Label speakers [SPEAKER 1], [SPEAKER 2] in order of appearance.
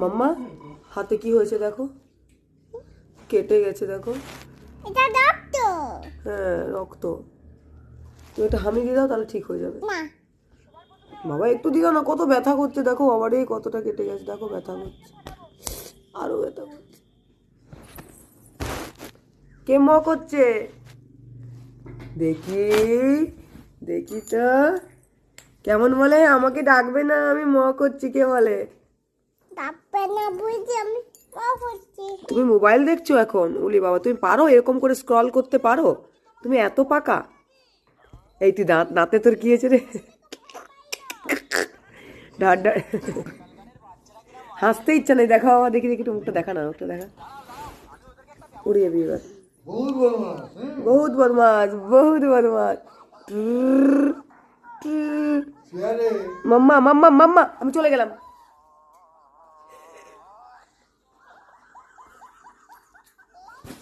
[SPEAKER 1] মাম্মা হাতে কি হয়েছে দেখো, কেটে গেছে দেখো।
[SPEAKER 2] এটা রক্ত।
[SPEAKER 1] হ্যাঁ রক্ত। তুমি একটা হামি দিয়ে দাও তাহলে ঠিক হয়ে যাবে।
[SPEAKER 2] না
[SPEAKER 1] বাবা একটু দিও না, কত ব্যথা করছে দেখো, বাবারে কতটা কেটে গেছে দেখো, ব্যথা করছে, আরো ব্যথা করছে। কে ম করছে দেখি, দেখি তো কেমন বলে, আমাকে ডাকবে না, আমি ম করছি, কে বলে?
[SPEAKER 2] ডাকবে না বুঝি আমি করছি।
[SPEAKER 1] তুমি মোবাইল দেখছো এখন? উলি বাবা, তুমি পারো এরকম করে স্ক্রল করতে পারো? তুমি এত পাকা। এই তুই দাঁতে তোর কি হয়েছে রে? ঢাট ঢাট হাসতে ইচ্ছা নেই, দেখা বাবা, দেখি দেখি একটু মুখটা দেখা না, মুখটা দেখা। উড়িয়ে যাবি এবার। বহুত বদমাস, বহুত বদমাস। মাম্মা মাম্মা মাম্মা, আমি চলে গেলাম।